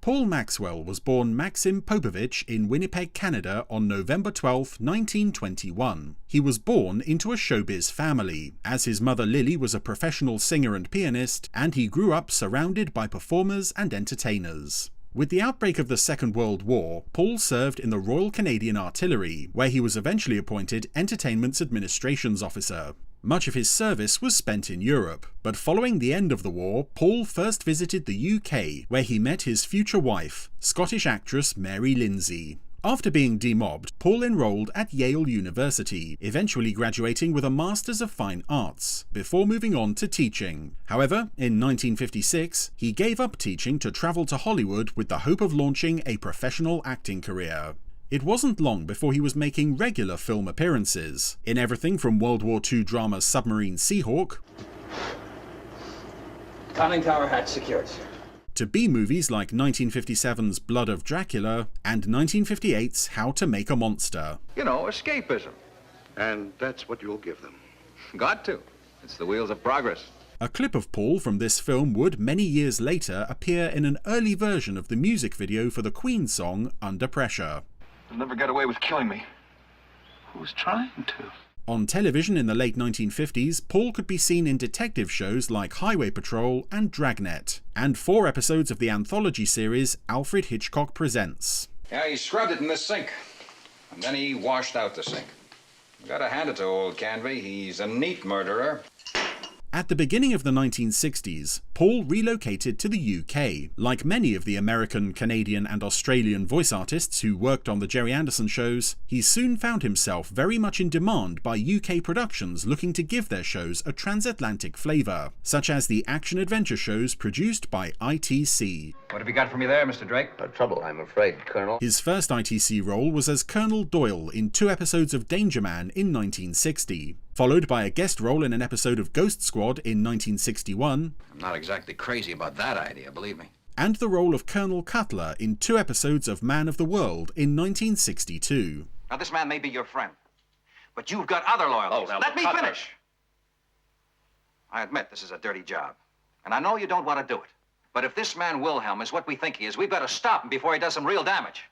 Paul Maxwell was born Maxim Popovich in Winnipeg, Canada on November 12, 1921. He was born into a showbiz family, as his mother Lily was a professional singer and pianist, and he grew up surrounded by performers and entertainers. With the outbreak of the Second World War, Paul served in the Royal Canadian Artillery, where he was eventually appointed Entertainment's Administrations Officer. Much of his service was spent in Europe, but following the end of the war, Paul first visited the UK, where he met his future wife, Scottish actress Mary Lindsay. After being demobbed, Paul enrolled at Yale University, eventually graduating with a Masters of Fine Arts, before moving on to teaching. However, in 1956, he gave up teaching to travel to Hollywood with the hope of launching a professional acting career. It wasn't long before he was making regular film appearances, in everything from World War II drama Submarine SEAHAWK, Conning tower hatch secured, to B-movies like 1957's Blood of Dracula and 1958's How to Make a Monster. You know, escapism. And that's what you'll give them. Got to. It's the wheels of progress. A clip of Paul from this film would, many years later, appear in an early version of the music video for the Queen song Under Pressure. You'll never get away with killing me. Who's trying to? On television in the late 1950s, Paul could be seen in detective shows like Highway Patrol and Dragnet, and 4 episodes of the anthology series ALFRED Hitchcock Presents. Yeah, he scrubbed it in the sink, and then he washed out the sink. Gotta hand it to old Canby, he's a neat murderer. At the beginning of the 1960s, Paul relocated to the UK. Like many of the American, Canadian and Australian voice artists who worked on the Gerry Anderson shows, he soon found himself very much in demand by UK productions looking to give their shows a transatlantic flavour, such as the action-adventure shows produced by ITC. What have you got for me there, Mr. Drake? No trouble, I'm afraid, Colonel. His first ITC role was as Colonel Doyle in 2 episodes of Danger Man in 1960. Followed by a guest role in an episode of Ghost Squad in 1961. I'm not exactly crazy about that idea, believe me. And the role of Colonel Cutler in 2 episodes of Man of the World in 1962. Now, this man may be your friend, but you've got other loyalties. Oh, now, let me Cutler. finish. I admit this is a dirty job, and I know you don't want to do it. But if this man Wilhelm is what we think he is, we've got to stop him before he does some real damage.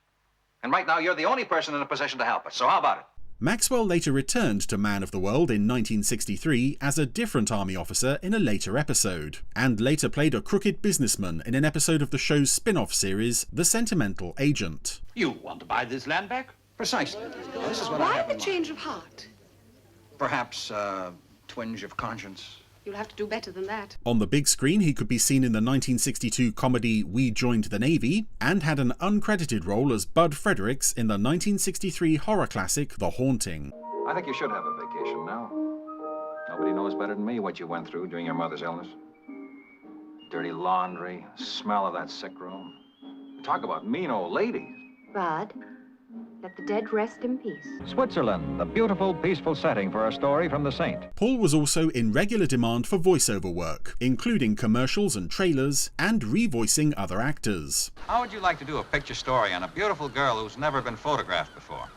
And right now, you're the only person in a position to help us, so how about it? Maxwell later returned to Man of the World in 1963 as a different army officer in a later episode, and later played a crooked businessman in an episode of the show's spin-off series, The Sentimental Agent. You want to buy this land back? Precisely. This is what I Why have the in mind. change of heart? Perhaps a twinge of conscience. You'll have to do better than that. On the big screen, he could be seen in the 1962 comedy We Joined the Navy, and had an uncredited role as Bud Fredericks in the 1963 horror classic The Haunting. I think you should have a vacation now. Nobody knows better than me what you went through during your mother's illness. Dirty laundry, smell of that sick room. Talk about mean old ladies. Bud, let the dead rest in peace. Switzerland, the beautiful, peaceful setting for a story from the Saint. Paul was also in regular demand for voiceover work, including commercials and trailers, and revoicing other actors. How would you like to do a picture story on a beautiful girl who's never been photographed before?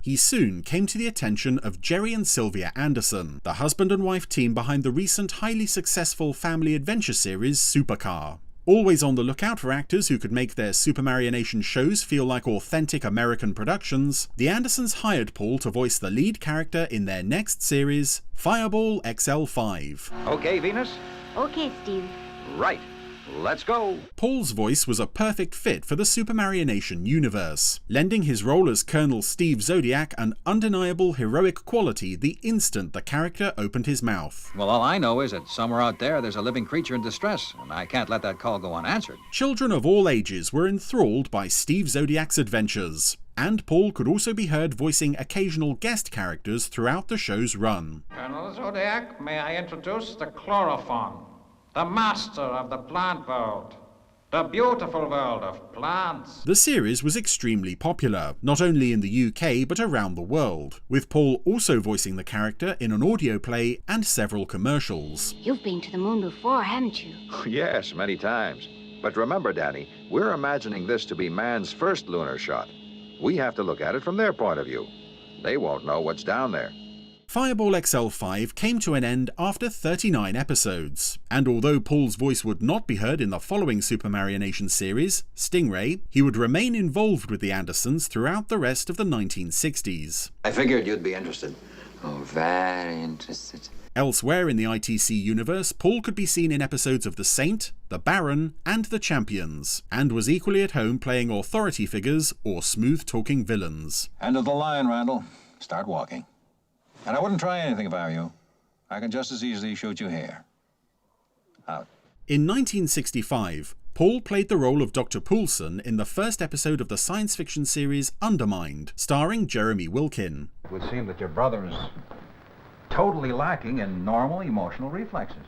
He soon came to the attention of Gerry and Sylvia Anderson, the husband and wife team behind the recent highly successful family adventure series Supercar. Always on the lookout for actors who could make their SUBMARINE shows feel like authentic American productions, the Andersons hired Paul to voice the lead character in their next series, Fireball XL5. Okay, Venus? Okay, Steve. Right. Let's go. Paul's voice was a perfect fit for the SUBMARINE universe, lending his role as Colonel Steve Zodiac an undeniable heroic quality the instant the character opened his mouth. Well, all I know is that somewhere out there's a living creature in distress, and I can't let that call go unanswered. Children of all ages were enthralled by Steve Zodiac's adventures, and Paul could also be heard voicing occasional guest characters throughout the show's run. Colonel Zodiac, may I introduce the chloroform, the master of the plant world, the beautiful world of plants. The series was extremely popular, not only in the UK but around the world, with Paul also voicing the character in an audio play and several commercials. You've been to the moon before, haven't you? Yes, many times. But remember, Danny, we're imagining this to be man's first lunar shot. We have to look at it from their point of view. They won't know what's down there. Fireball XL5 came to an end after 39 episodes, and although Paul's voice would not be heard in the following SUBMARINE series, Stingray, he would remain involved with the Andersons throughout the rest of the 1960s. I figured you'd be interested. Oh, very interested. Elsewhere in the ITC universe, Paul could be seen in episodes of The Saint, The Baron, and The Champions, and was equally at home playing authority figures or smooth-talking villains. End of the line, Randall. Start walking. And I wouldn't try anything if I were you. I can just as easily shoot you here. Out. In 1965, Paul played the role of Dr. Poulsen in the first episode of the science fiction series Undermined, starring Jeremy Wilkin. It would seem that your brother is totally lacking in normal emotional reflexes.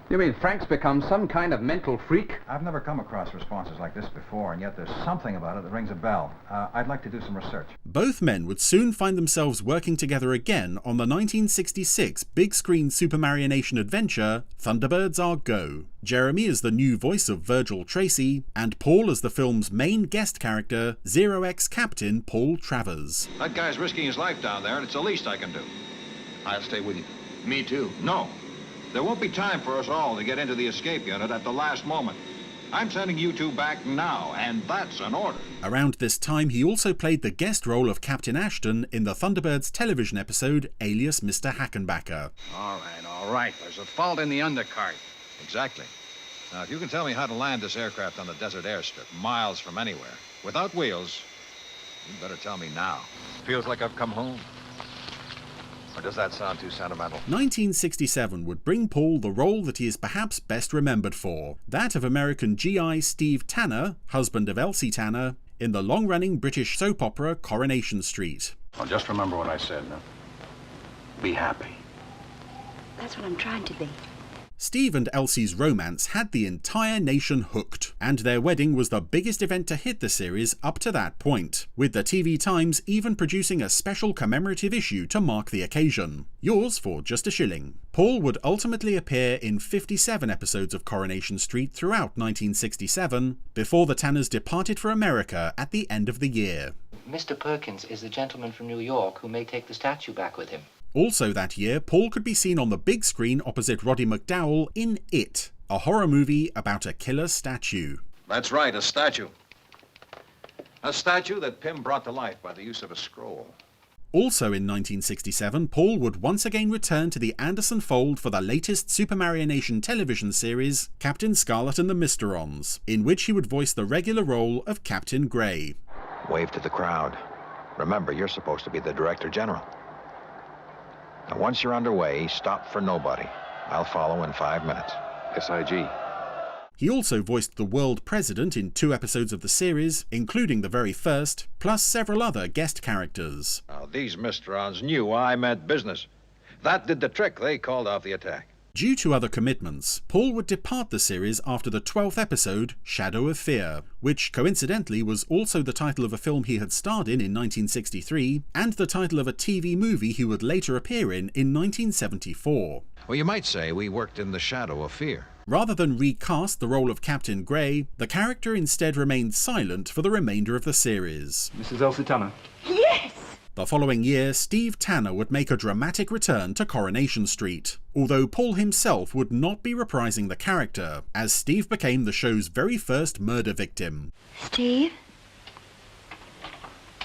You mean Frank's become some kind of mental freak? I've never come across responses like this before, and yet there's something about it that rings a bell. I'd like to do some research. Both men would soon find themselves working together again on the 1966 big-screen SUBMARINE adventure, Thunderbirds Are Go. Jeremy as the new voice of Virgil Tracy, and Paul as the film's main guest character, Zero-X Captain Paul Travers. That guy's risking his life down there, and it's the least I can do. I'll stay with you. Me too. No. There won't be time for us all to get into the escape unit at the last moment. I'm sending you two back now, and that's an order. Around this time, he also played the guest role of Captain Ashton in the Thunderbirds television episode Alias Mr. Hackenbacker. All right. There's a fault in the undercart. Exactly. Now, if you can tell me how to land this aircraft on the desert airstrip, miles from anywhere, without wheels, you better tell me now. Feels like I've come home. Or does that sound too sentimental? 1967 would bring Paul the role that he is perhaps best remembered for, that of American GI Steve Tanner, husband of Elsie Tanner, in the long-running British soap opera Coronation Street. Well, just remember what I said, no? Be happy. That's what I'm trying to be. Steve and Elsie's romance had the entire nation hooked, and their wedding was the biggest event to hit the series up to that point, with the TV Times even producing a special commemorative issue to mark the occasion. Yours for just $1. Paul would ultimately appear in 57 episodes of Coronation Street throughout 1967, before the Tanners departed for America at the end of the year. Mr. Perkins is the gentleman from New York who may take the statue back with him. Also that year, Paul could be seen on the big screen opposite Roddy McDowall in It, a horror movie about a killer statue. That's right, a statue. A statue that Pym brought to life by the use of a scroll. Also in 1967, Paul would once again return to the Anderson fold for the latest SUBMARINE television series, Captain Scarlet and the MYSTERONS, in which he would voice the regular role of Captain Gray. Wave to the crowd. Remember, you're supposed to be the Director General. Now, once you're underway, stop for nobody. I'll follow in 5 minutes. SIG. He also voiced the world president in 2 episodes of the series, including the very first, plus several other guest characters. Now, these Mysterons knew I meant business. That did the trick. They called off the attack. Due to other commitments, Paul would depart the series after the 12th episode, Shadow of Fear, which coincidentally was also the title of a film he had starred in 1963, and the title of a TV movie he would later appear in 1974. Well, you might say we worked in the shadow of fear. Rather than recast the role of Captain Gray, the character instead remained silent for the remainder of the series. Mrs. Elsie Tanner. Yes! The following year, Steve Tanner would make a dramatic return to Coronation Street, although Paul himself would not be reprising the character, as Steve became the show's very first murder victim. Steve?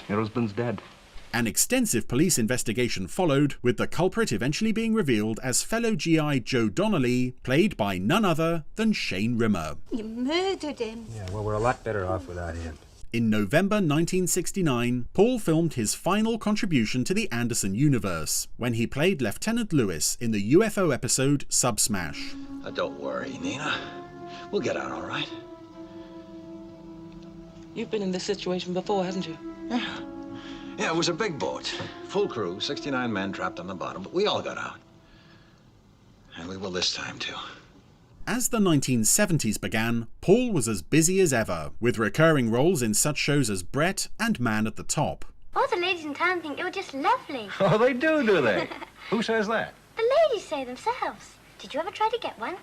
Your husband's dead. An extensive police investigation followed, with the culprit eventually being revealed as fellow GI Joe Donnelly, played by none other than Shane Rimmer. You murdered him. Yeah, well, we're a lot better off without him. In November 1969, Paul filmed his final contribution to the Anderson universe, when he played Lieutenant Lewis in the UFO episode Subsmash. Don't worry, Nina. We'll get out all right. You've been in this situation before, haven't you? Yeah, it was a big boat. Full crew, 69 men trapped on the bottom, but we all got out. And we will this time, too. As the 1970s began, Paul was as busy as ever, with recurring roles in such shows as Brett and Man at the Top. All the ladies in town think you're just lovely. Oh, they do they? Who says that? The ladies say themselves. Did you ever try to get one?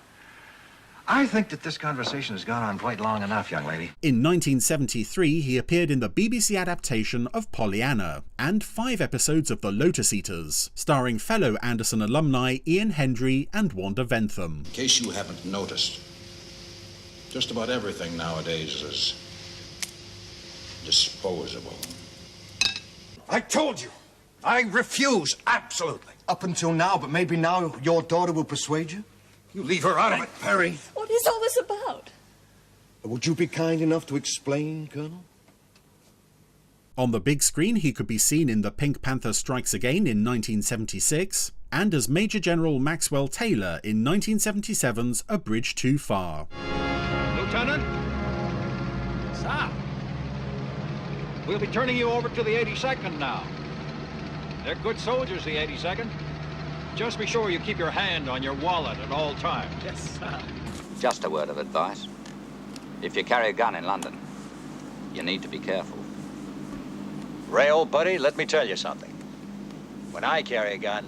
I think that this conversation has gone on quite long enough, young lady. In 1973, he appeared in the BBC adaptation of Pollyanna and 5 episodes of The Lotus Eaters, starring fellow Anderson alumni Ian Hendry and Wanda Ventham. In case you haven't noticed, just about everything nowadays is disposable. I told you, I refuse, absolutely. Up until now, but maybe now your daughter will persuade you? You leave her out of it, Perry. What is all this about? Would you be kind enough to explain, Colonel? On the big screen, he could be seen in The Pink Panther Strikes Again in 1976, and as Major General Maxwell Taylor in 1977's A Bridge Too Far. Lieutenant? Sir? We'll be turning you over to the 82nd now. They're good soldiers, the 82nd. Just be sure you keep your hand on your wallet at all times. Yes, sir. Just a word of advice. If you carry a gun in London, you need to be careful. Ray, old buddy, let me tell you something. When I carry a gun,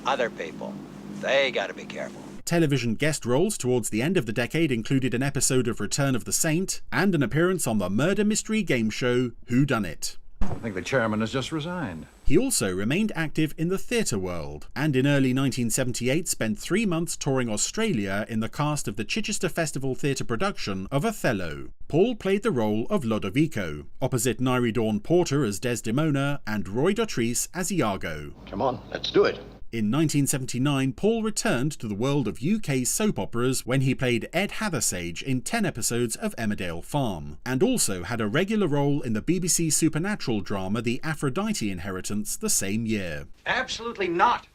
other people, they gotta be careful. Television guest roles towards the end of the decade included an episode of Return of the Saint and an appearance on the murder mystery game show Who Done It. I think the chairman has just resigned. He also remained active in the theatre world, and in early 1978 spent 3 months touring Australia in the cast of the Chichester Festival Theatre production of Othello. Paul played the role of Lodovico, opposite Nairi Dawn Porter as Desdemona and Roy Dotrice as Iago. Come on, let's do it. In 1979, Paul returned to the world of UK soap operas when he played Ed Hathersage in 10 episodes of Emmerdale Farm, and also had a regular role in the BBC supernatural drama The Aphrodite Inheritance the same year. Absolutely not.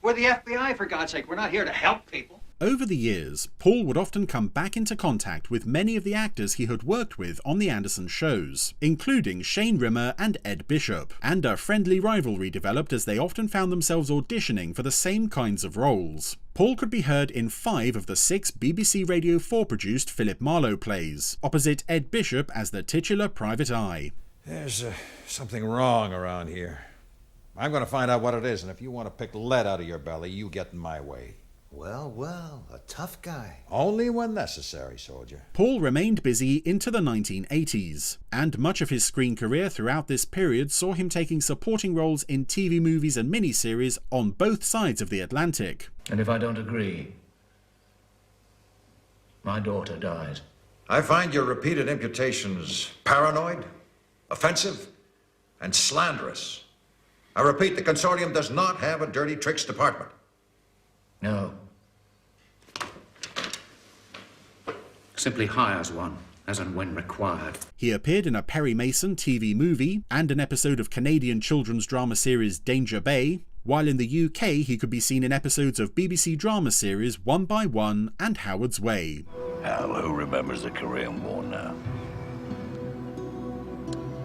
We're the FBI, for God's sake. We're not here to help people. Over the years, Paul would often come back into contact with many of the actors he had worked with on the Anderson shows, including Shane Rimmer and Ed Bishop, and a friendly rivalry developed as they often found themselves auditioning for the same kinds of roles. Paul could be heard in 5 of the 6 BBC Radio 4 produced Philip Marlowe plays, opposite Ed Bishop as the titular Private Eye. There's something wrong around here. I'm going to find out what it is, and if you want to pick lead out of your belly, you get in my way. Well, a tough guy. Only when necessary, soldier. Paul remained busy into the 1980s, and much of his screen career throughout this period saw him taking supporting roles in TV movies and miniseries on both sides of the Atlantic. And if I don't agree, my daughter dies. I find your repeated imputations paranoid, offensive, and slanderous. I repeat, the consortium does not have a dirty tricks department. No. Simply hires one, as and when required. He appeared in a Perry Mason TV movie and an episode of Canadian children's drama series Danger Bay, while in the UK he could be seen in episodes of BBC drama series One by One and Howard's Way. Hell, who remembers the Korean War now?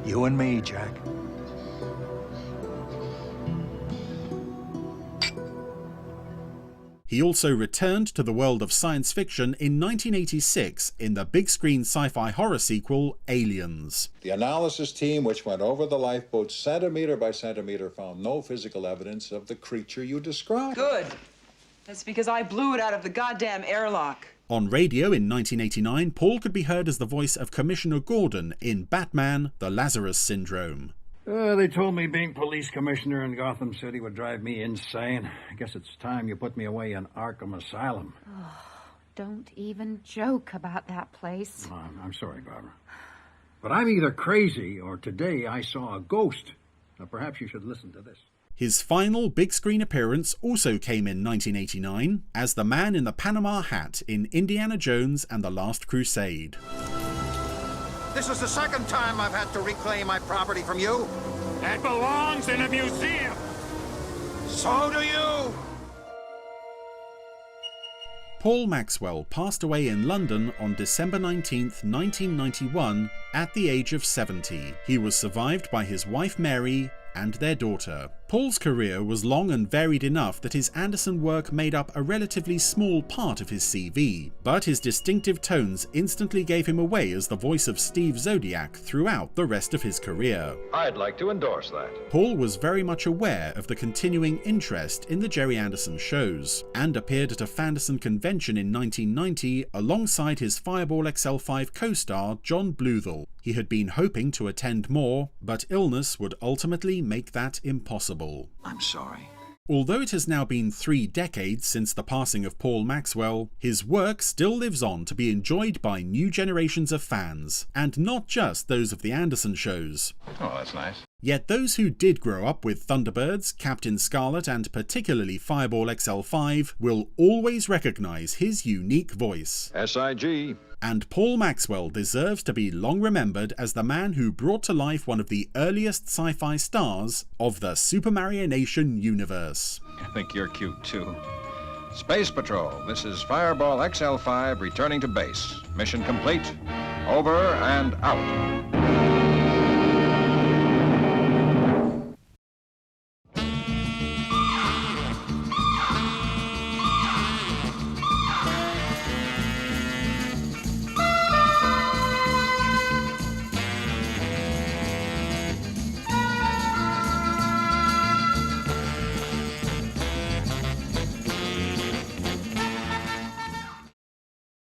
You and me, Jack. He also returned to the world of science fiction in 1986 in the big screen sci-fi horror sequel Aliens. The analysis team, which went over the lifeboat centimeter by centimeter, found no physical evidence of the creature you described. Good. That's because I blew it out of the goddamn airlock. On radio in 1989, Paul could be heard as the voice of Commissioner Gordon in Batman: The Lazarus Syndrome. They told me being police commissioner in Gotham City would drive me insane. I guess it's time you put me away in Arkham Asylum. Oh, don't even joke about that place. Oh, I'm sorry, Barbara. But I'm either crazy or today I saw a ghost. Now, perhaps you should listen to this. His final big screen appearance also came in 1989 as the man in the Panama hat in Indiana Jones and the Last Crusade. This is the second time I've had to reclaim my property from you. That belongs in a museum. So do you. Paul Maxwell passed away in London on December 19th, 1991, at the age of 70. He was survived by his wife Mary and their daughter. Paul's career was long and varied enough that his Anderson work made up a relatively small part of his CV, but his distinctive tones instantly gave him away as the voice of Steve Zodiac throughout the rest of his career. I'd like to endorse that. Paul was very much aware of the continuing interest in the Gerry Anderson shows, and appeared at a Fanderson convention in 1990 alongside his Fireball XL5 co-star John Bluthal. He had been hoping to attend more, but illness would ultimately make that impossible. I'm sorry. Although it has now been 3 decades since the passing of Paul Maxwell, his work still lives on to be enjoyed by new generations of fans, and not just those of the Anderson shows. Oh, that's nice. Yet those who did grow up with Thunderbirds, Captain Scarlet, and particularly Fireball XL5 will always recognize his unique voice. SIG. And Paul Maxwell deserves to be long remembered as the man who brought to life one of the earliest sci-fi stars of the SUBMARINE universe. I think you're cute, too. Space Patrol, this is Fireball XL5 returning to base. Mission complete. Over and out.